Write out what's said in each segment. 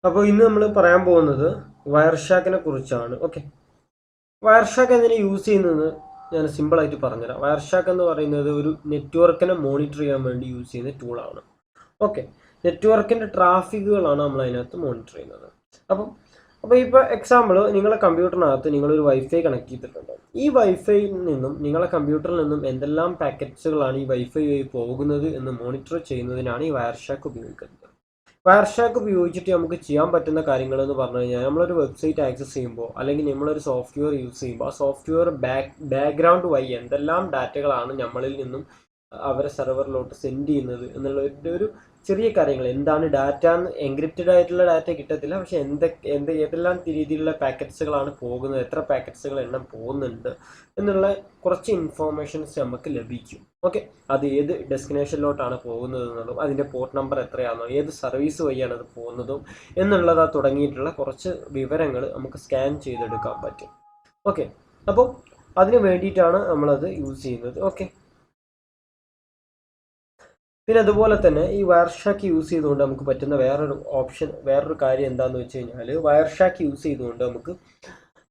അപ്പോൾ ഇന്ന് നമ്മൾ പറയാൻ പോകുന്നത് വയർഷാക്കിനെ കുറിച്ചാണ്. ഓക്കെ, വയർഷാക്ക് എങ്ങനെ യൂസ് ചെയ്യുന്നത് ഞാൻ സിമ്പിളായിട്ട് പറഞ്ഞുതരാം. വയർഷാക്ക് എന്ന് പറയുന്നത് ഒരു നെറ്റ്വർക്കിനെ മോണിറ്റർ ചെയ്യാൻ വേണ്ടി യൂസ് ചെയ്യുന്ന ടൂളാണ്. ഓക്കെ, നെറ്റ്വർക്കിൻ്റെ ട്രാഫിക്കുകളാണ് നമ്മൾ അതിനകത്ത് മോണിറ്റർ ചെയ്യുന്നത്. അപ്പം അപ്പോൾ ഇപ്പോൾ എക്സാമ്പിൾ, നിങ്ങളെ കമ്പ്യൂട്ടറിനകത്ത് നിങ്ങളൊരു വൈഫൈ കണക്ട് ചെയ്തിട്ടുണ്ട്. ഈ വൈഫൈയിൽ നിന്നും നിങ്ങളെ കമ്പ്യൂട്ടറിൽ നിന്നും എന്തെല്ലാം പാക്കറ്റ്സുകളാണ് ഈ വൈഫൈ വഴി പോകുന്നത് എന്ന് മോണിറ്റർ ചെയ്യുന്നതിനാണ് ഈ വയർഷാക്ക് ഉപയോഗിക്കുന്നത്. വയർഷാക്ക് ഉപയോഗിച്ചിട്ട് നമുക്ക് ചെയ്യാൻ പറ്റുന്ന കാര്യങ്ങൾ എന്ന് പറഞ്ഞു കഴിഞ്ഞാൽ, നമ്മളൊരു വെബ്സൈറ്റ് ആക്സസ് ചെയ്യുമ്പോൾ അല്ലെങ്കിൽ നമ്മളൊരു സോഫ്റ്റ്വെയർ യൂസ് ചെയ്യുമ്പോൾ ആ സോഫ്റ്റ്വെയർ ബാക്ക്ഗ്രൗണ്ട് വഴി എന്തെല്ലാം ഡാറ്റകളാണ് നമ്മളിൽ നിന്നും അവരെ സെർവറിലോട്ട് സെൻഡ് ചെയ്യുന്നത് എന്നുള്ള ഒരു ചെറിയ കാര്യങ്ങൾ. എന്താണ് ഡാറ്റ എന്ന്, എൻക്രിപ്റ്റഡ് ആയിട്ടുള്ള ഡാറ്റ കിട്ടത്തില്ല, പക്ഷെ ഏതെല്ലാം രീതിയിലുള്ള പാക്കറ്റ്സുകളാണ് പോകുന്നത്, എത്ര പാക്കറ്റ്സുകൾ എണ്ണം പോകുന്നുണ്ട് എന്നുള്ള കുറച്ച് ഇൻഫോർമേഷൻസ് നമുക്ക് ലഭിക്കും. ഓക്കെ, അത് ഏത് ഡെസ്റ്റിനേഷനിലോട്ടാണ് പോകുന്നത് എന്നുള്ളതും അതിൻ്റെ പോർട്ട് നമ്പർ എത്രയാണോ, ഏത് സർവീസ് വഴിയാണ് അത് പോകുന്നതും എന്നുള്ളതാ തുടങ്ങിയിട്ടുള്ള കുറച്ച് വിവരങ്ങൾ നമുക്ക് സ്കാൻ ചെയ്തെടുക്കാൻ പറ്റും. ഓക്കെ, അപ്പോൾ അതിന് വേണ്ടിയിട്ടാണ് നമ്മളത് യൂസ് ചെയ്യുന്നത്. ഓക്കെ, പിന്നെ അതുപോലെ തന്നെ ഈ വയർഷാക്ക് യൂസ് ചെയ്തുകൊണ്ട് നമുക്ക് പറ്റുന്ന വേറൊരു കാര്യം എന്താണെന്ന് വെച്ച് കഴിഞ്ഞാൽ, വയർഷാക്ക് യൂസ് ചെയ്തുകൊണ്ട് നമുക്ക്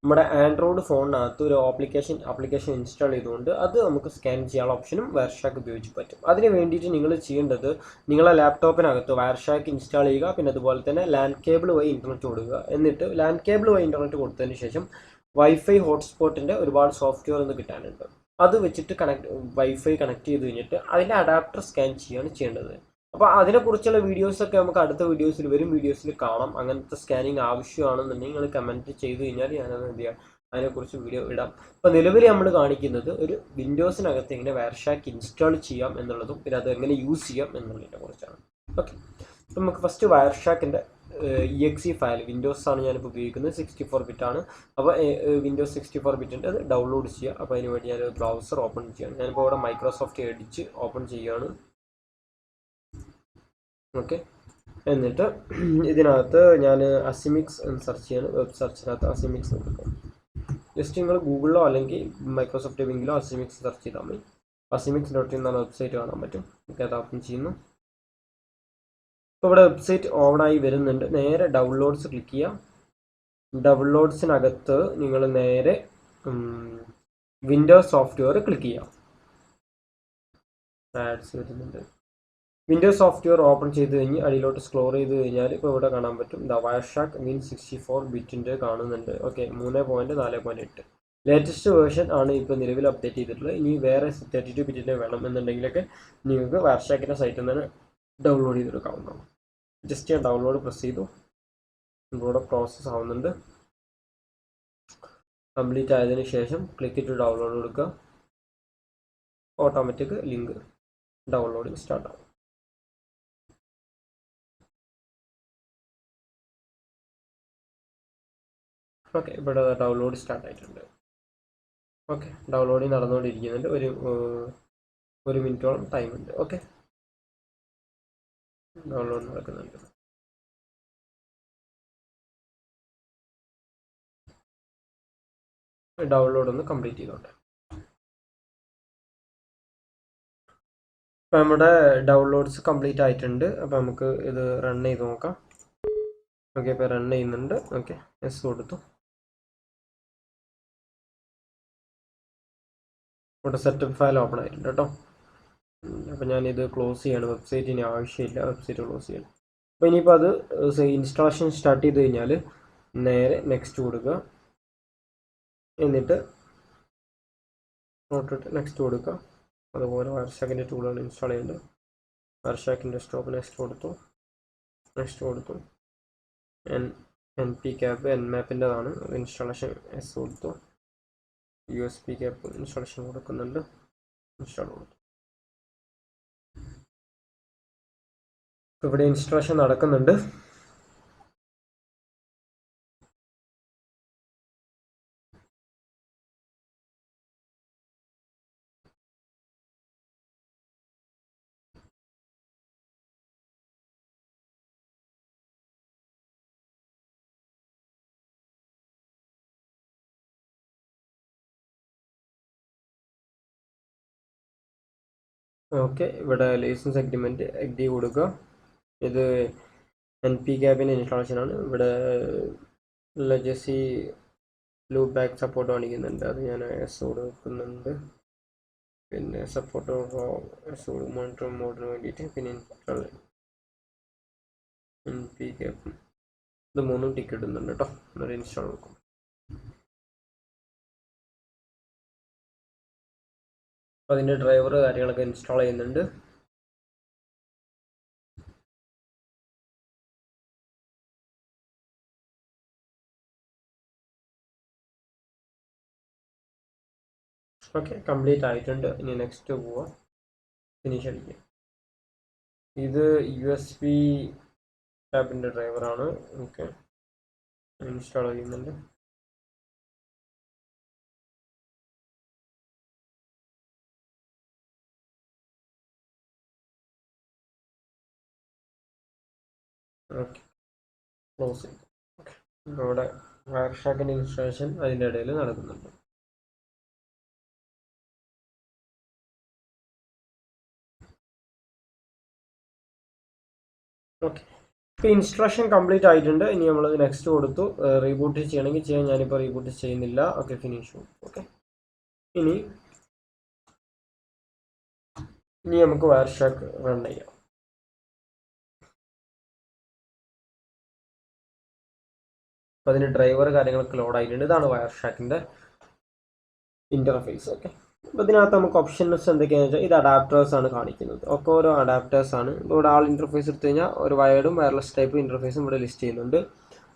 നമ്മുടെ ആൻഡ്രോയിഡ് ഫോണിനകത്ത് ഒരു ആപ്ലിക്കേഷൻ ഇൻസ്റ്റാൾ ചെയ്തുകൊണ്ട് അത് നമുക്ക് സ്കാൻ ചെയ്യാനുള്ള ഓപ്ഷനും വയർഷാക്ക് ഉപയോഗിച്ച് പറ്റും. അതിന് വേണ്ടിയിട്ട് നിങ്ങൾ ചെയ്യേണ്ടത്, നിങ്ങളെ ലാപ്ടോപ്പിനകത്ത് വയർഷാക്ക് ഇൻസ്റ്റാൾ ചെയ്യുക, പിന്നെ അതുപോലെ തന്നെ ലാൻഡ് കേബിൾ വഴി ഇൻ്റർനെറ്റ് കൊടുക്കുക. എന്നിട്ട് ലാൻഡ് കേബിൾ വഴി ഇൻ്റർനെറ്റ് കൊടുത്തതിന് ശേഷം വൈഫൈ ഹോട്ട്സ്പോട്ടിൻ്റെ ഒരുപാട് സോഫ്റ്റ്വെയർ ഒന്ന് കിട്ടാനുണ്ട്. അത് വെച്ചിട്ട് വൈഫൈ കണക്ട് ചെയ്ത് കഴിഞ്ഞിട്ട് അതിൻ്റെ അഡാപ്റ്റർ സ്കാൻ ചെയ്യുകയാണ് ചെയ്യേണ്ടത്. അപ്പോൾ അതിനെക്കുറിച്ചുള്ള വീഡിയോസൊക്കെ നമുക്ക് അടുത്ത വീഡിയോസിൽ കാണാം. അങ്ങനത്തെ സ്കാനിങ് ആവശ്യമാണെന്നുണ്ടെങ്കിൽ നിങ്ങൾ കമൻറ്റ് ചെയ്ത് കഴിഞ്ഞാൽ ഞാനത് എന്ത് ചെയ്യാം, അതിനെക്കുറിച്ച് വീഡിയോ ഇടാം. അപ്പോൾ നിലവിൽ നമ്മൾ കാണിക്കുന്നത് ഒരു വിൻഡോസിനകത്ത് എങ്ങനെ വയർഷാക്ക് ഇൻസ്റ്റാൾ ചെയ്യാം എന്നുള്ളതും പിന്നെ അത് എങ്ങനെ യൂസ് ചെയ്യാം എന്നുള്ളതിനെ കുറിച്ചാണ്. ഓക്കെ, നമുക്ക് ഫസ്റ്റ് വയർഷാക്കിൻ്റെ EXE ഫയൽ, വിൻഡോസ് ആണ് ഞാനിപ്പോൾ ഉപയോഗിക്കുന്നത്, 64 ബിറ്റ് ആണ്. അപ്പോൾ വിൻഡോസ് 64 ബിറ്റിൻ്റെ അത് ഡൗൺലോഡ് ചെയ്യുക. അപ്പോൾ അതിന് വേണ്ടി ഞാൻ ബ്രൗസർ ഓപ്പൺ ചെയ്യണം. ഞാനിപ്പോൾ ഇവിടെ മൈക്രോസോഫ്റ്റ് എഡിറ്റ് ഓപ്പൺ ചെയ്യുകയാണ്. ഓക്കെ, എന്നിട്ട് ഇതിനകത്ത് ഞാൻ അസിമിക്സ് എന്ന് സെർച്ച് ചെയ്യാണ്. വെബ് സെർച്ചിനകത്ത് അസിമിക്സ് എടുക്കും. ജസ്റ്റ് നിങ്ങൾ ഗൂഗിളിലോ അല്ലെങ്കിൽ മൈക്രോസോഫ്റ്റ് വിങ്ങിലോ അസിമിക്സ് സെർച്ച് ചെയ്താൽ മതി. അസിമിക്സ്.in എന്ന വെബ്സൈറ്റ് കാണാൻ പറ്റും. ഓക്കെ, അത് ഓപ്പൺ ചെയ്യുന്നു. ഇപ്പോൾ ഇവിടെ വെബ്സൈറ്റ് ഓണായി വരുന്നുണ്ട്. നേരെ ഡൗൺലോഡ്സ് ക്ലിക്ക് ചെയ്യാം. ഡൗൺലോഡ്സിനകത്ത് നിങ്ങൾ നേരെ വിൻഡോസ് സോഫ്റ്റ്വെയർ ക്ലിക്ക് ചെയ്യാം. ആഡ്സ് വരുന്നുണ്ട്. വിൻഡോസ് സോഫ്റ്റ്വെയർ ഓപ്പൺ ചെയ്ത് കഴിഞ്ഞ് അടിയിലോട്ട് സ്ക്രോൾ ചെയ്ത് കഴിഞ്ഞാൽ ഇപ്പോൾ ഇവിടെ കാണാൻ പറ്റും വയർഷാക്ക് Win64 ബിറ്റിൻ്റെ കാണുന്നുണ്ട്. ഓക്കെ, 3.4.8 ലേറ്റസ്റ്റ് വേർഷൻ ആണ് ഇപ്പോൾ നിലവിൽ അപ്ഡേറ്റ് ചെയ്തിട്ടുള്ളത്. ഇനി വേറെ 32 ബിറ്റിൻ്റെ വേണം എന്നുണ്ടെങ്കിലൊക്കെ നിങ്ങൾക്ക് വയർഷാക്കിൻ്റെ സൈറ്റിൽ നിന്ന് ഡൗൺലോഡ് ചെയ്തെടുക്കാവുന്നതാണ്. ജസ്റ്റ് ഞാൻ ഡൗൺലോഡ് പ്രസ് ചെയ്തു. ഇവിടെ പ്രോസസ്സ് ആവുന്നുണ്ട്. കംപ്ലീറ്റ് ആയതിനു ശേഷം ക്ലിക്ക് ടു ഡൗൺലോഡ് കൊടുക്കുക. ഓട്ടോമാറ്റിക് ലിങ്ക് ഡൗൺലോഡിങ് സ്റ്റാർട്ട് ആവും. ഓക്കെ, ഇവിടെ ഡൗൺലോഡ് സ്റ്റാർട്ട് ആയിട്ടുണ്ട്. ഓക്കെ, ഡൗൺലോഡിങ് നടന്നുകൊണ്ടിരിക്കുന്നുണ്ട്. ഒരു മിനിറ്റോളം ടൈം ഉണ്ട്. ഓക്കെ, ഡൗൺലോഡ് നടക്കുന്നുണ്ട്. ഡൗൺലോഡ് ഒന്ന് കംപ്ലീറ്റ് ചെയ്തോട്ടെ. അപ്പോൾ നമ്മുടെ ഡൗൺലോഡ്സ് കംപ്ലീറ്റ് ആയിട്ടുണ്ട്. അപ്പോൾ നമുക്ക് ഇത് റൺ ചെയ്ത് നോക്കാം. ഓക്കെ, ഇപ്പോൾ റൺ ചെയ്യുന്നുണ്ട്. ഓക്കെ, യെസ് കൊടുത്തു. ഇവിടെ സെറ്റപ്പ് ഫയൽ ഓപ്പൺ ആയിട്ടുണ്ട് കേട്ടോ. അപ്പോൾ ഞാനിത് ക്ലോസ് ചെയ്യാണ്. വെബ്സൈറ്റ് ഇനി ആവശ്യമില്ല, വെബ്സൈറ്റ് ക്ലോസ് ചെയ്യണം. അപ്പോൾ ഇനിയിപ്പോൾ അത് ഇൻസ്റ്റാളേഷൻ സ്റ്റാർട്ട് ചെയ്ത് കഴിഞ്ഞാൽ നേരെ നെക്സ്റ്റ് കൊടുക്കുക. എന്നിട്ട് നെക്സ്റ്റ് കൊടുക്കുക. അതുപോലെ വയർഷാക്കിൻ്റെ ടൂളാണ് ഇൻസ്റ്റാൾ ചെയ്യേണ്ടത്. വയർഷാക്കിൻ്റെ സ്റ്റോപ്പ് നെക്സ്റ്റ് കൊടുത്തു. NP ക്യാപ്പ് Nmapൻ്റെതാണ് ഇൻസ്റ്റാളേഷൻ. എസ് കൊടുത്തു. USB ക്യാപ്പ് ഇൻസ്റ്റാളേഷൻ കൊടുക്കുന്നുണ്ട്. ഇൻസ്റ്റാൾ കൊടുത്തു. ഇവിടെ ഇൻസ്റ്റാളേഷൻ നടക്കുന്നുണ്ട്. ഓക്കെ, ഇവിടെ ലൈസൻസ് അഗ്രിമെൻറ്റ് അഗ്രി കൊടുക്കുക. ഇത് npcapന്റെ ഇൻസ്റ്റാളേഷൻ ആണ്. ഇവിടെ ലെഗസി ലൂപ്പ് ബാക്ക് സപ്പോർട്ട് കാണിക്കുന്നുണ്ട്, അത് ഞാൻ എസ് കൊടുക്കുന്നുണ്ട്. പിന്നെ സപ്പോർട്ട് എസ് മോണിറ്റർ മോഡിന് വേണ്ടിയിട്ട് പിന്നെ ഇൻസ്റ്റാൾ npcap ഇത് മൂന്നും ടിക്ക് ഇടുന്നുണ്ട് കേട്ടോ. എന്നൊരു ഇൻസ്റ്റാൾ നോക്കും. അപ്പോൾ അതിൻ്റെ ഡ്രൈവർ കാര്യങ്ങളൊക്കെ ഇൻസ്റ്റാൾ ചെയ്യുന്നുണ്ട്. ഓക്കെ, കംപ്ലീറ്റ് ആയിട്ടുണ്ട്. ഇനി നെക്സ്റ്റ് പോവാം, ഫിനിഷ് അടിക്കുക. ഇത് USB ടാബിൻ്റെ ഡ്രൈവറാണ്. ഓക്കെ, ഇൻസ്റ്റാൾ ചെയ്യുന്നുണ്ട്. ഓക്കെ, ക്ലോസ് ചെയ്തു. ഓക്കെ, ഇവിടെ വയർഷാക്കിൻ്റെ ഇൻസ്റ്റാളേഷൻ അതിൻ്റെ ഇടയിൽ നടക്കുന്നുണ്ട്. ഓക്കെ, ഇപ്പോൾ ഇൻസ്റ്റാളേഷൻ കംപ്ലീറ്റ് ആയിട്ടുണ്ട്. ഇനി നമ്മൾ നെക്സ്റ്റ് കൊടുത്തു. റീബൂട്ട് ചെയ്യണമെങ്കിൽ ചെയ്യാൻ, ഞാനിപ്പോൾ റീബൂട്ട് ചെയ്യുന്നില്ല. Okay, finish. ഓക്കെ, ഇനി നമുക്ക് വയർഷാക്ക് റൺ ചെയ്യാം. അപ്പോൾ അതിന് ഡ്രൈവർ കാര്യങ്ങളൊക്കെ ലോഡ് ആയിട്ടുണ്ട്. ഇതാണ് വയർഷാക്കിൻ്റെ ഇൻ്റർഫേസ്. ഓക്കെ, അപ്പോൾ ഇതിനകത്ത് നമുക്ക് ഓപ്ഷൻസ് എന്തൊക്കെയാണെന്ന് വെച്ചാൽ ഇത് അഡാപ്റ്റേഴ്സ് ആണ് കാണിക്കുന്നത്. ഒക്കെ ഓരോ അഡാപ്റ്റേഴ്സ് ആണ്. ഇവിടെ ആൾ ഇൻ്റർഫേസ് എടുത്തു കഴിഞ്ഞാൽ ഒരു വയർഡും വയർലെസ് ടൈപ്പ് ഇൻ്റർഫേസും ഇവിടെ ലിസ്റ്റ് ചെയ്യുന്നുണ്ട്.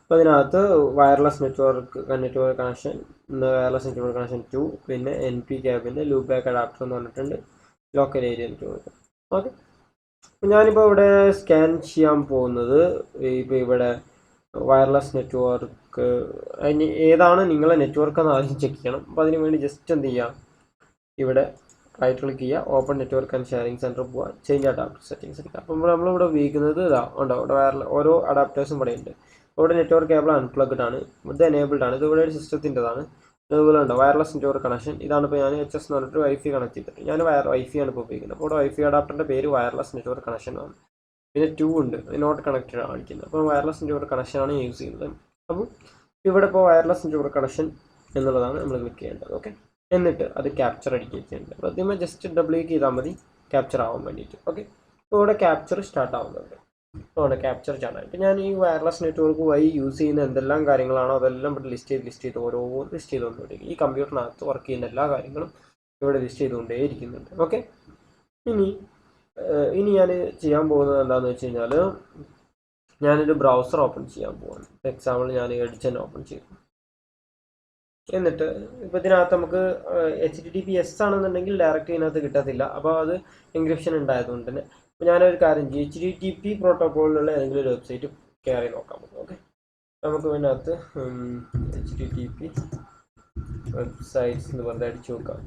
അപ്പോൾ അതിനകത്ത് wireless network connection, wireless network connection 2, പിന്നെ npcapൻ്റെ ലൂപ്പ് ബാക്ക് അഡാപ്റ്റർ എന്ന് പറഞ്ഞിട്ടുണ്ട്, ലോക്കൽ ഏരിയ നെറ്റ്വർക്ക്. ഓക്കെ, അപ്പോൾ ഞാനിപ്പോൾ ഇവിടെ സ്കാൻ ചെയ്യാൻ പോകുന്നത് ഇപ്പോൾ ഇവിടെ വയർലെസ് നെറ്റ്വർക്ക് അതിന് ഏതാണ് നിങ്ങളെ നെറ്റ്വർക്ക് എന്ന് ആദ്യം ചെക്ക് ചെയ്യണം. അപ്പോൾ അതിന് വേണ്ടി ജസ്റ്റ് എന്ത് ചെയ്യാം, ഇവിടെ റൈറ്റ് ക്ലിക്ക് ചെയ്യുക, open network and sharing centre പോവുക, ചേഞ്ച് അഡാപ്റ്റർ സെറ്റിംഗ്സ് എടുക്കുക. അപ്പോൾ നമ്മളിവിടെ ഉപയോഗിക്കുന്നത് ഇതാ ഉണ്ടോ, ഇവിടെ ഓരോ അഡാപ്റ്റേഴ്സും ഇവിടെ ഉണ്ട്. ഇവിടെ നെറ്റ്വർക്ക് കേബിൾ അൺപ്ലഗ്ഡ് ആണ്, ഇത് എനേബിൾഡ് ആണ്, ഇത് ഇവിടെ ഒരു സിസ്റ്റത്തിൻ്റെതാണ്. അതുപോലെ ഉണ്ടോ വയർലെസ് നെറ്റ്വർക്ക് കണക്ഷൻ, ഇതാണ് ഇപ്പോൾ ഞാൻ HS എന്ന് പറഞ്ഞിട്ട് വൈഫൈ കണക്ട് ചെയ്തിട്ട് ഞാൻ വൈഫൈ ആണ് ഇപ്പോൾ ഉപയോഗിക്കുന്നത്. അപ്പോൾ ഇവിടെ വൈഫൈ അഡാപ്റ്ററിൻ്റെ പേര് വയർലെസ് നെറ്റ്വർക്ക് കണക്ഷൻ ആണ്. പിന്നെ 2 ഉണ്ട്, നോട്ട് കണക്റ്റഡ് കാണിക്കുന്നത്. അപ്പോൾ വയർലെസ് നെറ്റ്വർക്ക് കണക്ഷനാണ് യൂസ് ചെയ്യുന്നത്. അപ്പോൾ ഇവിടെ ഇപ്പോൾ വയർലെസ് നെറ്റ്വർക്ക് കണക്ഷൻ എന്നുള്ളതാണ് നമ്മൾ ക്ലിക്ക് ചെയ്യേണ്ടത്. ഓക്കെ, എന്നിട്ട് അത് ക്യാപ്ചർ അടിക്കുകയുണ്ട്. അപ്പോൾ ആദ്യമേ ജസ്റ്റ് ഡബിൾ ക്ലിക്ക് ചെയ്താൽ മതി ക്യാപ്ചർ ആവാൻ വേണ്ടിയിട്ട്. ഓക്കെ, ഇപ്പോൾ ഇവിടെ ക്യാപ്ചർ സ്റ്റാർട്ട് ആവുന്നുണ്ട്. അവിടെ ക്യാപ്ചർ ചാനൽ. ഇപ്പോൾ ഞാൻ ഈ വയർലെസ് നെറ്റ്വർക്ക് വഴി യൂസ് ചെയ്യുന്ന എന്തെല്ലാം കാര്യങ്ങളാണോ അതെല്ലാം ഇവിടെ ലിസ്റ്റ് ചെയ്ത് ഓരോ ലിസ്റ്റ് ചെയ്തുകൊണ്ടിരിക്കും. ഈ കമ്പ്യൂട്ടറിനകത്ത് വർക്ക് ചെയ്യുന്ന എല്ലാ കാര്യങ്ങളും ഇവിടെ ലിസ്റ്റ് ചെയ്തുകൊണ്ടേ ഇരിക്കുന്നുണ്ട്. ഓക്കെ, ഇനി ഞാൻ ചെയ്യാൻ പോകുന്നത് എന്താണെന്ന് വെച്ച് കഴിഞ്ഞാൽ ഞാനൊരു ബ്രൗസർ ഓപ്പൺ ചെയ്യാൻ പോകുന്നു. എക്സാമ്പിൾ ഞാൻ എഡ്ജ് തന്നെ ഓപ്പൺ ചെയ്തു. എന്നിട്ട് ഇപ്പോൾ ഇതിനകത്ത് നമുക്ക് HTTPS ആണെന്നുണ്ടെങ്കിൽ ഡയറക്റ്റ് ഇതിനകത്ത് കിട്ടത്തില്ല. അപ്പോൾ അത് എൻക്രിപ്ഷൻ ഉണ്ടായതുകൊണ്ട് തന്നെ അപ്പോൾ ഞാനൊരു കാര്യം ചെയ്യും, HTTP പ്രോട്ടോക്കോളിലുള്ള ഏതെങ്കിലും ഒരു വെബ്സൈറ്റ് കയറി നോക്കാൻ പറ്റും. ഓക്കെ, നമുക്ക് ഇതിനകത്ത് HTTP വെബ്സൈറ്റ്സ് എന്ന് പറഞ്ഞ് അടിച്ചു നോക്കാം.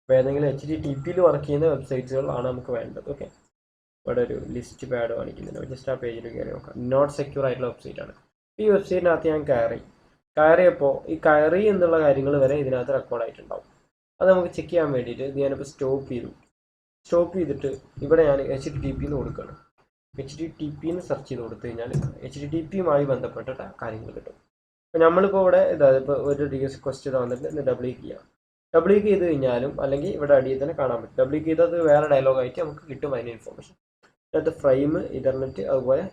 അപ്പോൾ ഏതെങ്കിലും HTTPയിൽ വർക്ക് ചെയ്യുന്ന വെബ്സൈറ്റ്സുകളാണ് നമുക്ക് വേണ്ടത്. ഓക്കെ, ഇവിടെ ഒരു ലിസ്റ്റ് പാഡ് കാണിക്കുന്നുണ്ട്. ജസ്റ്റ് ആ പേജിൽ കയറി നോക്കാം. നോട്ട് സെക്യൂർ ആയിട്ടുള്ള വെബ്സൈറ്റ് ആണ്. ഈ വെബ്സൈറ്റിനകത്ത് ഞാൻ കയറിയപ്പോൾ ഈ കയറി എന്നുള്ള കാര്യങ്ങൾ വരെ ഇതിനകത്ത് റെക്കോർഡ് ആയിട്ടുണ്ടാവും. അത് നമുക്ക് ചെക്ക് ചെയ്യാൻ വേണ്ടിയിട്ട് ഇത് ഞാനിപ്പോൾ സ്റ്റോപ്പ് ചെയ്തിട്ട് ഇവിടെ ഞാൻ HTTP എന്ന് കൊടുക്കുകയാണ്. HTTP എന്ന് സെർച്ച് ചെയ്ത് കൊടുത്തു കഴിഞ്ഞാൽ HTTPയുമായി ബന്ധപ്പെട്ട കാര്യങ്ങൾ കിട്ടും. അപ്പോൾ നമ്മളിപ്പോൾ ഇവിടെ ഇപ്പോൾ ഒരു റിക്വസ്റ്റ് വന്നിട്ട് ഡബിൾ ക്ലിക്ക് ചെയ്ത് കഴിഞ്ഞാലും അല്ലെങ്കിൽ ഇവിടെ അടിയിൽ തന്നെ കാണാൻ പറ്റും. ഡബിൾ ക്ലിക്ക് ചെയ്തത് വേറെ ഡയലോഗായിട്ട് നമുക്ക് കിട്ടും അതിൻ്റെ ഇൻഫോർമേഷൻ. അതിനകത്ത് ഫ്രെയിം, ഇൻ്റർനെറ്റ്, അതുപോലെ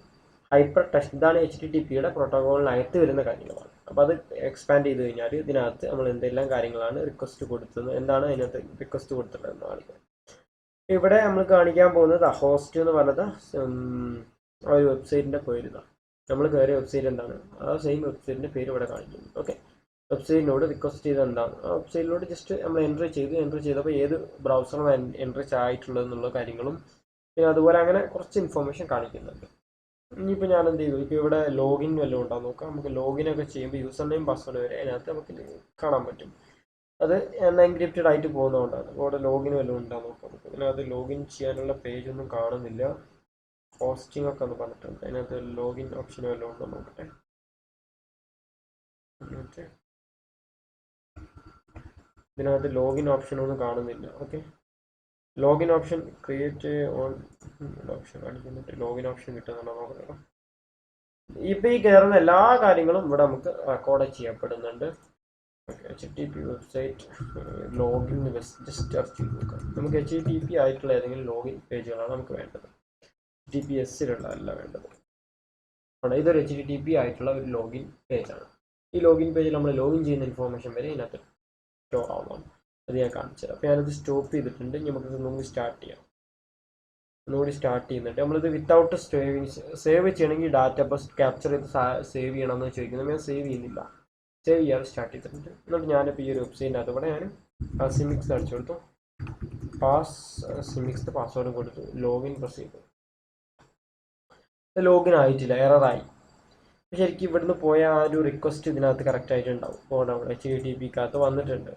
ഹൈപ്പർ ടെക്സ്റ്റ്, ഇതാണ് HTTPയുടെ പ്രോട്ടോകോളിനകത്ത് വരുന്ന കാര്യങ്ങളാണ്. അപ്പോൾ അത് എക്സ്പാൻഡ് ചെയ്ത് കഴിഞ്ഞാൽ ഇതിനകത്ത് നമ്മൾ എന്തെല്ലാം കാര്യങ്ങളാണ് റിക്വസ്റ്റ് കൊടുത്തത്, എന്താണ് അതിനകത്ത് റിക്വസ്റ്റ് കൊടുത്തിട്ടുള്ളതെന്ന് കാണിക്കുന്നത്. ഇവിടെ നമ്മൾ കാണിക്കാൻ പോകുന്നത് ഹോസ്റ്റ് എന്ന് പറഞ്ഞത് ആ ഒരു വെബ്സൈറ്റിൻ്റെ പേര് ഇതാണ്. നമ്മൾ കയറിയ വെബ്സൈറ്റ് എന്താണ്, ആ സെയിം വെബ്സൈറ്റിൻ്റെ പേര് ഇവിടെ കാണിക്കുന്നു. ഓക്കെ, വെബ്സൈറ്റിനോട് റിക്വസ്റ്റ് ചെയ്ത് എന്താണ്, ആ വെബ്സൈറ്റിനോട് ജസ്റ്റ് നമ്മൾ എൻട്രി ചെയ്തപ്പോൾ ഏത് ബ്രൗസറാണ് എൻട്രി ആയിട്ടുള്ളതെന്നുള്ള കാര്യങ്ങളും പിന്നെ അതുപോലെ അങ്ങനെ കുറച്ച് ഇൻഫോർമേഷൻ കാണിക്കുന്നുണ്ട്. ഇനിയിപ്പോൾ ഞാൻ എന്ത് ചെയ്തു, ഇപ്പോൾ ഇവിടെ ലോഗിൻ വല്ലതും ഉണ്ടാകും നോക്കാം. നമുക്ക് ലോഗിനൊക്കെ ചെയ്യുമ്പോൾ യൂസർ നെയിം പാസ്വേഡ് വരെ അതിനകത്ത് നമുക്ക് കാണാൻ പറ്റും. അത് എൻക്രിപ്റ്റഡ് ആയിട്ട് പോകുന്നതുകൊണ്ടാണ്. ഇവിടെ ലോഗിൻ വല്ലതും ഉണ്ടാകും നോക്കാം. അതിനകത്ത് ലോഗിൻ ചെയ്യാനുള്ള പേജ് ഒന്നും കാണുന്നില്ല. ഹോസ്റ്റിംഗ് ഒക്കെ ഒന്ന് പറഞ്ഞിട്ടുണ്ട്. അതിനകത്ത് ലോഗിൻ ഓപ്ഷൻ വല്ലതും ഉണ്ടോ നോക്കട്ടെ. ഇതിനകത്ത് ലോഗിൻ ഓപ്ഷനൊന്നും കാണുന്നില്ല. Okay, login option create on option കാണിക്കുന്നിട്ട് ലോഗിൻ ഓപ്ഷൻ കിട്ടുന്നുണ്ടോ നോക്കാം. ഇപ്പോൾ ഈ കയറുന്ന എല്ലാ കാര്യങ്ങളും ഇവിടെ നമുക്ക് റെക്കോർഡ് ചെയ്യപ്പെടുന്നുണ്ട്. HTTP website login just search ചെയ്ത് നോക്കാം. നമുക്ക് HTTP ആയിട്ടുള്ള ഏതെങ്കിലും ലോഗിൻ പേജുകളാണ് നമുക്ക് വേണ്ടത്. HTTPSലുള്ള അല്ല വേണ്ടത്. ഇതൊരു HTTP ആയിട്ടുള്ള ഒരു ലോഗിൻ പേജാണ്. ഈ ലോഗിൻ പേജിൽ നമ്മൾ ലോഗിൻ ചെയ്യുന്ന ഇൻഫോർമേഷൻ വരെ ഇതിനകത്ത് സ്റ്റോർ ആവുന്നതാണ്. അത് ഞാൻ കാണിച്ചുതരാം. അപ്പോൾ ഞാനത് സ്റ്റോപ്പ് ചെയ്തിട്ടുണ്ട്. നമുക്ക് ഒന്നുകൂടി സ്റ്റാർട്ട് ചെയ്യാം. ഒന്നുകൂടി സ്റ്റാർട്ട് ചെയ്യുന്നുണ്ട്. നമ്മളിത് വിത്തൗട്ട് സേവ് ചെയ്യണമെങ്കിൽ ഡാറ്റ ബസ് ക്യാപ്ചർ ചെയ്ത് സേവ് ചെയ്യണമെന്ന് ചോദിക്കുന്നത്. ഞാൻ സേവ് ചെയ്യുന്നില്ല. സേവ് ചെയ്യാതെ സ്റ്റാർട്ട് ചെയ്തിട്ടുണ്ട്. എന്നിട്ട് ഞാനിപ്പോൾ ഈ ഒരു വെബ്സൈറ്റിനകത്ത് കൂടെ ഞാൻ സിമിക്സ് അടിച്ചു കൊടുത്തു. സിമിക്സ് പാസ്വേഡും കൊടുത്തു. ലോഗിൻ പ്രസ് ചെയ്തു. ലോഗിൻ ആയിട്ടില്ല, എററായി. ശരിക്കും ഇവിടുന്ന് പോയ ആ ഒരു റിക്വസ്റ്റ് ഇതിനകത്ത് കറക്റ്റായിട്ടുണ്ടാവും. അവിടെ HTTPക്കകത്ത് വന്നിട്ടുണ്ട്.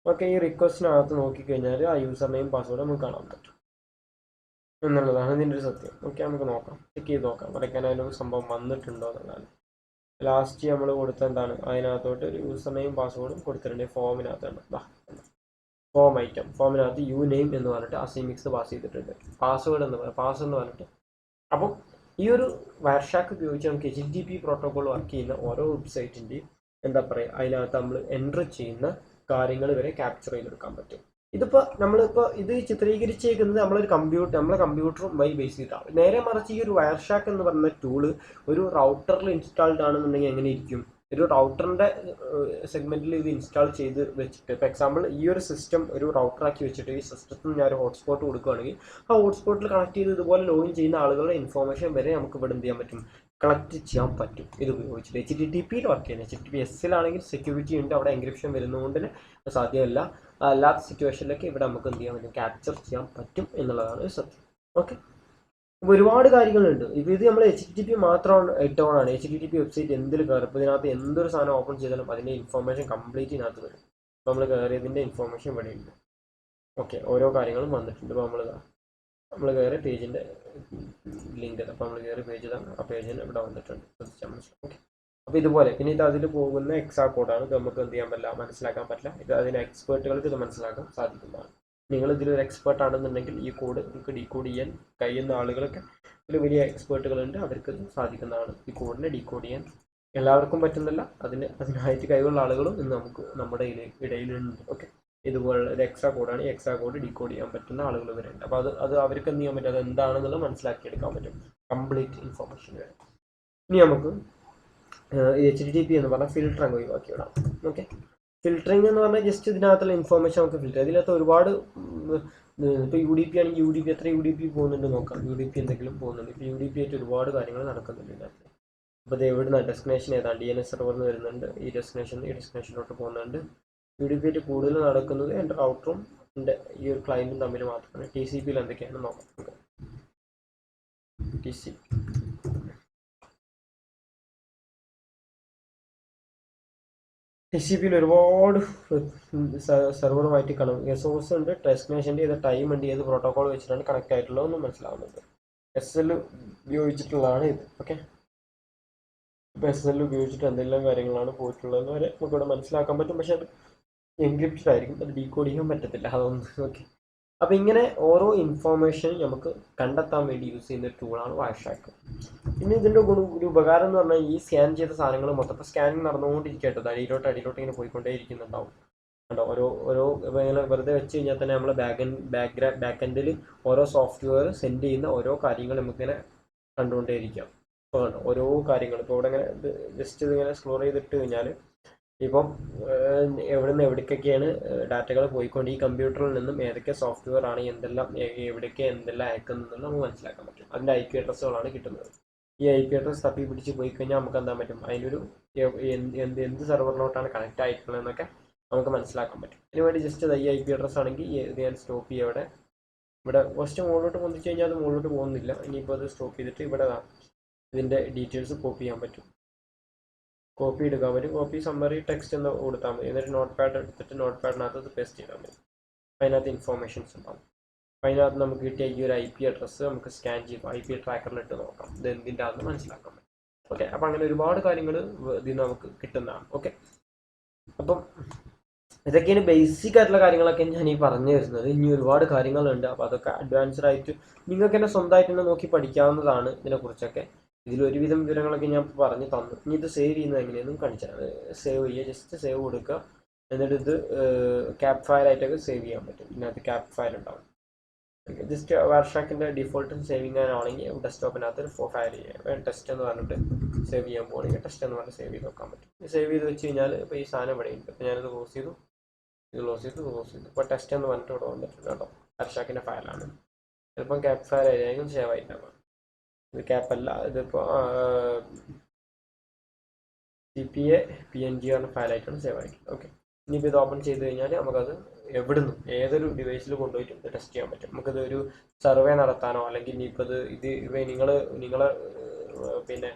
ഓക്കെ, ഈ റിക്വസ്റ്റിനകത്ത് നോക്കിക്കഴിഞ്ഞാൽ ആ യൂസർ നെയിം പാസ്വേഡ് നമുക്ക് കാണാൻ പറ്റും എന്നുള്ളതാണ് ഇതിൻ്റെ ഒരു സത്യം. ഓക്കെ, നമുക്ക് നോക്കാം, ചെക്ക് ചെയ്ത് നോക്കാം വരയ്ക്കാൻ അതിലൊരു സംഭവം വന്നിട്ടുണ്ടോ എന്നുള്ളതാണ്. ലാസ്റ്റ് നമ്മൾ കൊടുത്ത എന്താണ്, അതിനകത്തോട്ട് ഒരു യൂസർ നെയിം പാസ്വേഡും കൊടുത്തിട്ടുണ്ട്. ഫോമിനകത്താണ് ഫോം ഐറ്റം. ഫോമിനകത്ത് യു നെയിം എന്ന് പറഞ്ഞിട്ട് അസിമിക്സ് പാസ് ചെയ്തിട്ടുണ്ട്. പാസ്വേഡ് എന്ന് പാസ് എന്ന് പറഞ്ഞിട്ട്. അപ്പം ഈ ഒരു വയർഷാക്ക് ഉപയോഗിച്ച് നമുക്ക് HTTP പ്രോട്ടോകോൾ വർക്ക് ചെയ്യുന്ന ഓരോ വെബ്സൈറ്റിൻ്റെയും എന്താ പറയുക, അതിനകത്ത് നമ്മൾ എൻ്റർ ചെയ്യുന്ന കാര്യങ്ങൾ വരെ ക്യാപ്ചർ ചെയ്തെടുക്കാൻ പറ്റും. ഇതിപ്പോൾ നമ്മളിപ്പോൾ ഇത് ചിത്രീകരിച്ചേക്കുന്നത് നമ്മളെ കമ്പ്യൂട്ടറും ബേസ് ചെയ്തിട്ടാണ്. നേരെ മറിച്ച് ഈ ഒരു വയർഷാക്ക് എന്ന് പറയുന്ന ടൂള് ഒരു റൗട്ടറിൽ ഇൻസ്റ്റാൾഡ് ആണെന്നുണ്ടെങ്കിൽ എങ്ങനെ ഇരിക്കും? ഒരു റൗട്ടറിൻ്റെ സെഗ്മെൻറ്റിൽ ഇത് ഇൻസ്റ്റാൾ ചെയ്ത് വെച്ചിട്ട്, ഫോർ എക്സാമ്പിൾ ഈ ഒരു സിസ്റ്റം ഒരു റൗട്ടറാക്കി വെച്ചിട്ട് ഈ സിസ്റ്റത്തിന് ഞാൻ ഒരു ഹോട്ട്സ്പോട്ട് കൊടുക്കുകയാണെങ്കിൽ ആ ഹോട്ട്സ്പോട്ടിൽ കണക്ട് ചെയ്ത് ഇതുപോലെ ലോഗിൻ ചെയ്യുന്ന ആളുകളുടെ ഇൻഫോർമേഷൻ വരെ നമുക്ക് ഇവിടെ എന്ത് ചെയ്യാൻ പറ്റും, കളക്ട് ചെയ്യാൻ പറ്റും ഇത് ഉപയോഗിച്ചിട്ട്. HTTPയിൽ വർക്ക് ചെയ്യുന്നത്. HTTPSലാണെങ്കിൽ സെക്യൂരിറ്റി ഉണ്ട്, അവിടെ എൻക്രിപ്ഷൻ വരുന്നതുകൊണ്ട് സാധ്യമല്ല. അല്ലാത്ത സിറ്റുവേഷനിലൊക്കെ ഇവിടെ നമുക്ക് എന്ത് ചെയ്യാൻ പറ്റും, ക്യാപ്ചർ ചെയ്യാൻ പറ്റും എന്നുള്ളതാണ് സത്യം. ഓക്കെ, അപ്പോൾ ഒരുപാട് കാര്യങ്ങളുണ്ട്. ഇത് നമ്മൾ HTTP മാത്രമാണ് ഇട്ടോണാണ്. HTTP വെബ്സൈറ്റ് എന്തിൽ കയറും, ഇപ്പോൾ ഇതിനകത്ത് എന്തൊരു സാധനം ഓപ്പൺ ചെയ്താലും അതിൻ്റെ ഇൻഫോർമേഷൻ കംപ്ലീറ്റ് ഇതിനകത്ത് വരും. അപ്പോൾ നമ്മൾ കയറിയതിൻ്റെ ഇൻഫോർമേഷൻ ഇവിടെ ഉണ്ട്. ഓക്കെ, ഓരോ കാര്യങ്ങളും വന്നിട്ടുണ്ട്. ഇപ്പോൾ നമ്മൾ കയറിയ പേജിൻ്റെ ലിങ്ക്, അപ്പോൾ നമ്മൾ കയറിയ പേജ് ഇതാണ്. ആ പേജിന് ഇവിടെ വന്നിട്ടുണ്ട്. ഓക്കെ, അപ്പോൾ ഇതുപോലെ പിന്നെ ഇത് അതിൽ പോകുന്ന എക്സാ കോഡാണ്. ഇത് നമുക്ക് എന്ത് ചെയ്യാൻ പറ്റില്ല, മനസ്സിലാക്കാൻ പറ്റില്ല. ഇത് അതിന് എക്സ്പേർട്ടുകൾക്ക് ഇത് മനസ്സിലാക്കാൻ സാധിക്കുന്നതാണ്. നിങ്ങൾ ഇതിലൊരു എക്സ്പേർട്ട് ആണെന്നുണ്ടെങ്കിൽ ഈ കോഡ് നിങ്ങൾക്ക് ഡീകോഡ് ചെയ്യാൻ കഴിയുന്ന ആളുകളൊക്കെ ഇതിൽ വലിയ എക്സ്പേർട്ടുകളുണ്ട്, അവർക്ക് സാധിക്കുന്നതാണ്. ഈ കോഡിനെ ഡീകോഡ് ചെയ്യാൻ എല്ലാവർക്കും പറ്റുന്നില്ല. അതിനായിട്ട് കഴിവുള്ള ആളുകളും ഇന്ന് നമുക്ക് നമ്മുടെ ഇടയിലുണ്ട്. ഓക്കെ, ഇതുപോലുള്ള ഒരു എക്സ്ട്രാ കോഡാണ്. ഈ എക്സ്ട്രാ കോഡ് ഡീകോഡ് ചെയ്യാൻ പറ്റുന്ന ആളുകൾ വരുന്നുണ്ട്. അപ്പോൾ അത് അവർക്ക് എന്ത് ചെയ്യാൻ പറ്റും, അത് എന്താണെന്നുള്ളത് മനസ്സിലാക്കിയെടുക്കാൻ പറ്റും, കംപ്ലീറ്റ് ഇൻഫോർമേഷൻ വരെ. ഇനി നമുക്ക് HTTP എന്ന് പറഞ്ഞാൽ ഫിൽറ്റർ അങ്ങ് ഒഴിവാക്കി വിടാം. ഓക്കെ, ഫിൽറ്ററിങ് എന്ന് പറഞ്ഞാൽ ജസ്റ്റ് ഇതിനകത്തുള്ള ഇൻഫോർമേഷൻ നമുക്ക് ഫിൽറ്റർ. ഇതിനകത്ത് ഒരുപാട് ഇപ്പോൾ UDP ആണെങ്കിൽ UDP എത്ര UDP പോകുന്നുണ്ട് നോക്കാം. UDP എന്തെങ്കിലും പോകുന്നുണ്ട്. ഇപ്പോൾ UDP ആയിട്ട് ഒരുപാട് കാര്യങ്ങൾ നടക്കുന്നുണ്ട് ഇതിനകത്ത്. അപ്പോൾ ഇത് എവിടുന്ന ഡെസ്റ്റിനേഷൻ ഏതാണ്, DNS സെർവറിൽ വരുന്നുണ്ട്. ഈ ഡെസ്റ്റിനേഷനിലോട്ട് പോകുന്നുണ്ട്. UDP ആയിട്ട് കൂടുതൽ നടക്കുന്നത് എൻ്റെ റൗട്ടറും എൻ്റെ ഈ ഒരു ക്ലയൻറ്റും തമ്മിൽ മാത്രമാണ്. TCPയിൽ എന്തൊക്കെയാണ് നോക്കാം. TCPയിൽ ഒരുപാട് സെർവറുമായിട്ട് റിസോഴ്സ് ഉണ്ട്, ഡെസ്റ്റിനേഷൻ്റെ ഏത് ടൈം ഉണ്ട്, ഏത് പ്രോട്ടോകോൾ വെച്ചിട്ടാണ് കണക്ട് ആയിട്ടുള്ളതെന്ന് മനസ്സിലാവുന്നുണ്ട്. SSL ഉപയോഗിച്ചിട്ടുള്ളതാണ് ഇത്. ഓക്കെ, ഇപ്പോൾ SSL ഉപയോഗിച്ചിട്ട് എന്തെല്ലാം കാര്യങ്ങളാണ് പോയിട്ടുള്ളതെന്ന് വരെ നമുക്കിവിടെ മനസ്സിലാക്കാൻ പറ്റും. പക്ഷെ അത് എൻക്രിപ്റ്റഡ് ആയിരിക്കും, അത് ഡീകോഡ് ചെയ്യാൻ പറ്റത്തില്ല. അതൊന്നും. ഓക്കെ, അപ്പോൾ ഇങ്ങനെ ഓരോ ഇൻഫോർമേഷൻ നമുക്ക് കണ്ടെത്താൻ വേണ്ടി യൂസ് ചെയ്യുന്ന ഒരു ടൂളാണ് വയർഷാക്ക്. പിന്നെ ഇതിൻ്റെ ഒരു ഉപകാരം എന്ന് പറഞ്ഞാൽ ഈ സ്കാൻ ചെയ്ത സാധനങ്ങൾ മൊത്തം സ്കാനിങ് നടന്നുകൊണ്ടിരിക്കട്ടെ, അടിയിലോട്ട് ഇങ്ങനെ പോയിക്കൊണ്ടേ ഇരിക്കുന്നുണ്ടാവും. കണ്ടോ, ഓരോ ഇങ്ങനെ വെറുതെ വെച്ച് കഴിഞ്ഞാൽ തന്നെ നമ്മൾ ബാക്ക്-എൻഡിൽ ഓരോ സോഫ്റ്റ്വെയർ സെൻഡ് ചെയ്യുന്ന ഓരോ കാര്യങ്ങൾ നമുക്കിങ്ങനെ കണ്ടുകൊണ്ടേ ഇരിക്കാം. അപ്പോൾ കണ്ടോ ഓരോ കാര്യങ്ങൾ. ഇപ്പോൾ ഇവിടെ ഇങ്ങനെ ജസ്റ്റ് ഇതിങ്ങനെ എക്സ്പ്ലോർ ചെയ്തിട്ട് കഴിഞ്ഞാൽ ഇപ്പം എവിടെ നിന്ന് എവിടേക്കൊക്കെയാണ് ഡാറ്റകൾ പോയിക്കൊണ്ട് ഈ കമ്പ്യൂട്ടറിൽ നിന്നും ഏതൊക്കെ സോഫ്റ്റ്വെയർ ആണ് എവിടേക്ക് എന്തെല്ലാം അയക്കുന്നതെന്ന് നമുക്ക് മനസ്സിലാക്കാൻ പറ്റും. അതിൻ്റെ IP അഡ്രസ്സുകളാണ് കിട്ടുന്നത്. ഈ IP അഡ്രസ് തപ്പി പിടിച്ച് പോയി കഴിഞ്ഞാൽ നമുക്ക് എന്താ പറ്റും, അതിനൊരു എന്ത് സെർവറിലോട്ടാണ് കണക്ട് ആയിട്ടുള്ളതെന്നൊക്കെ നമുക്ക് മനസ്സിലാക്കാൻ പറ്റും. അതിനുവേണ്ടി ജസ്റ്റ് ഈ IP അഡ്രസ് ആണെങ്കിൽ ഇത് ഞാൻ സ്റ്റോപ്പ് ചെയ്യുക. ഇവിടെ ഫസ്റ്റ് മുകളിലോട്ട് പൊന്തിച്ച് കഴിഞ്ഞാൽ അത് മുകളിലോട്ട് പോകുന്നില്ല. ഇനിയിപ്പോൾ അത് സ്റ്റോപ്പ് ചെയ്തിട്ട് ഇവിടെ ഇതിൻ്റെ ഡീറ്റെയിൽസ് കോപ്പി ചെയ്യാൻ പറ്റും. കോപ്പി എടുക്കാൻ പറ്റും. കോപ്പി സമ്മറി ടെക്സ്റ്റ് എന്ന് കൊടുത്താൽ മതി. എന്നിട്ട് നോട്ട് പാഡ് എടുത്തിട്ട് നോട്ട് പാഡിനകത്ത് പേസ്റ്റ് ചെയ്താൽ മതി. അതിനകത്ത് ഇൻഫോർമേഷൻസ് ഉണ്ടാകും. അതിനകത്ത് നമുക്ക് കിട്ടിയ ഈ ഒരു IP അഡ്രസ്സ് നമുക്ക് സ്കാൻ ചെയ്യും. IP ട്രാക്കറിലിട്ട് നോക്കാം ഇത് എന്തിൻ്റെ ആണെന്ന് മനസ്സിലാക്കാൻ പറ്റും. ഓക്കെ, അപ്പോൾ അങ്ങനെ ഒരുപാട് കാര്യങ്ങൾ ഇതിൽ നമുക്ക് കിട്ടുന്നതാണ്. ഓക്കെ, അപ്പം ഇതൊക്കെയാണ് ബേസിക് ആയിട്ടുള്ള കാര്യങ്ങളൊക്കെ ഞാൻ ഈ പറഞ്ഞു തരുന്നത്. ഇനി ഒരുപാട് കാര്യങ്ങളുണ്ട്. അപ്പോൾ അതൊക്കെ അഡ്വാൻസ്ഡ് ആയിട്ട് നിങ്ങൾക്ക് തന്നെ സ്വന്തമായിട്ട് തന്നെ നോക്കി പഠിക്കാവുന്നതാണ് ഇതിനെക്കുറിച്ചൊക്കെ. ഇതിൽ ഒരുവിധം വിവരങ്ങളൊക്കെ ഞാൻ പറഞ്ഞു തന്നു. ഇനി ഇത് സേവ് ചെയ്യുന്നത് എങ്ങനെയെന്നും കാണിച്ചാൽ സേവ് ചെയ്യുക, ജസ്റ്റ് സേവ് കൊടുക്കുക. എന്നിട്ട് ഇത് ക്യാപ് ഫയൽ ആയിട്ടൊക്കെ സേവ് ചെയ്യാൻ പറ്റും. ഇതിനകത്ത് ക്യാപ് ഫയൽ ഉണ്ടാവും. ജസ്റ്റ് വാർഷാക്കിൻ്റെ ഡിഫോൾട്ട് സേവിങ് ആണെങ്കിൽ ഡെസ്ക്ടോപ്പിനകത്ത് ഫയൽ ചെയ്യുക, ടെസ്റ്റ് എന്ന് പറഞ്ഞിട്ട് സേവ് ചെയ്യാൻ പോകുകയാണെങ്കിൽ ടെസ്റ്റ് എന്ന് പറഞ്ഞിട്ട് സേവ് ചെയ്ത് വെക്കാൻ പറ്റും. സേവ് ചെയ്ത് വെച്ച് കഴിഞ്ഞാൽ ഇപ്പോൾ ഈ സാധനം ഇവിടെ ഉണ്ട്. ഇപ്പോൾ ഞാനിത് ക്ലോസ് ചെയ്തു, ഇത് ക്ലോസ് ചെയ്തു, ക്ലോസ് ചെയ്തു. ഇപ്പോൾ ടെസ്റ്റ് എന്ന് പറഞ്ഞിട്ട് ഇവിടെ വന്നിട്ടുണ്ട് കേട്ടോ. വാർഷാക്കിൻ്റെ ഫയലാണ്. ചിലപ്പം ക്യാപ് ഫയൽ ആയിരിക്കും സേവ് ആയിട്ടുണ്ടാവുക. ഇത് ക്യാപ്പ് അല്ല, ഇതിപ്പോൾ CPA.png പറഞ്ഞ ഫയലായിട്ടാണ് സേവ് ആയിട്ടുള്ളത്. ഓക്കെ, ഇനിയിപ്പോൾ ഇത് ഓപ്പൺ ചെയ്ത് കഴിഞ്ഞാൽ നമുക്കത് എവിടുന്നും ഏതൊരു ഡിവൈസിൽ കൊണ്ടുപോയിട്ട് ഇത് ടെസ്റ്റ് ചെയ്യാൻ പറ്റും. നമുക്കിത് ഒരു സർവേ നടത്താനോ അല്ലെങ്കിൽ ഇനിയിപ്പോൾ നിങ്ങളെ പിന്നെ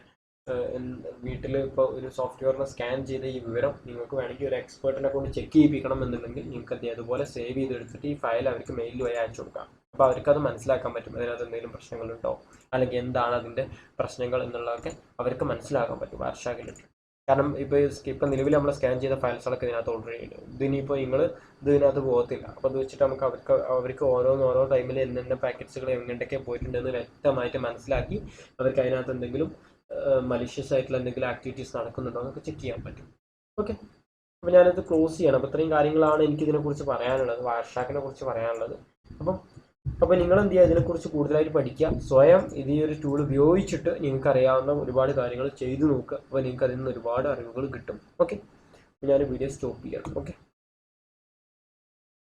വീട്ടിൽ ഇപ്പോൾ ഒരു സോഫ്റ്റ്വെയറിനെ സ്കാൻ ചെയ്ത ഈ വിവരം നിങ്ങൾക്ക് വേണമെങ്കിൽ ഒരു എക്സ്പേർട്ടിനെ കൊണ്ട് ചെക്ക് ചെയ്യിപ്പിക്കണം എന്നുണ്ടെങ്കിൽ നിങ്ങൾക്ക് അതുപോലെ സേവ് ചെയ്തെടുത്തിട്ട് ഈ ഫയൽ അവർക്ക് മെയിലിൽ വഴി അയച്ചു കൊടുക്കാം. അപ്പോൾ അവർക്കത് മനസ്സിലാക്കാൻ പറ്റും, അതിനകത്ത് എന്തെങ്കിലും പ്രശ്നങ്ങളുണ്ടോ അല്ലെങ്കിൽ എന്താണ് അതിൻ്റെ പ്രശ്നങ്ങൾ എന്നുള്ളതൊക്കെ അവർക്ക് മനസ്സിലാക്കാൻ പറ്റും വാർഷാക്കിലിട്ട്. കാരണം ഇപ്പോൾ നിലവിൽ നമ്മൾ സ്കാൻ ചെയ്ത ഫയൽസുകളൊക്കെ ഇതിനകത്ത് ഓൾറെഡി ഉണ്ട്. ഇതിനിപ്പോൾ നിങ്ങൾ ഇതിനകത്ത് പോകത്തില്ല. അപ്പോൾ അത് വെച്ചിട്ട് നമുക്ക് അവർക്ക് ഓരോ ടൈമിൽ എന്തെങ്കിലും പാക്കറ്റ്സുകൾ എങ്ങോട്ടൊക്കെ പോയിട്ടുണ്ടെന്ന് വ്യക്തമായിട്ട് മനസ്സിലാക്കി അവർക്ക് അതിനകത്ത് എന്തെങ്കിലും മലീഷ്യസ് ആയിട്ടുള്ള എന്തെങ്കിലും ആക്ടിവിറ്റീസ് നടക്കുന്നുണ്ടോ എന്നൊക്കെ ചെക്ക് ചെയ്യാൻ പറ്റും. ഓക്കെ, അപ്പോൾ ഞാനിത് ക്ലോസ് ചെയ്യണം. അപ്പോൾ ഇത്രയും കാര്യങ്ങളാണ് എനിക്കിതിനെക്കുറിച്ച് പറയാനുള്ളത്, വാർഷാക്കിനെ കുറിച്ച് പറയാനുള്ളത്. അപ്പോൾ നിങ്ങൾ എന്ത് ചെയ്യുക, ഇതിനെക്കുറിച്ച് കൂടുതലായിട്ട് പഠിക്കുക, സ്വയം ഇത് ഈ ഒരു ടൂൾ ഉപയോഗിച്ചിട്ട് നിങ്ങൾക്ക് അറിയാവുന്ന ഒരുപാട് കാര്യങ്ങൾ ചെയ്തു നോക്കുക. അപ്പോൾ നിങ്ങൾക്ക് അതിൽ നിന്ന് ഒരുപാട് അറിവുകൾ കിട്ടും. ഓക്കെ, ഞാൻ വീഡിയോ സ്റ്റോപ്പ് ചെയ്യണം. ഓക്കെ.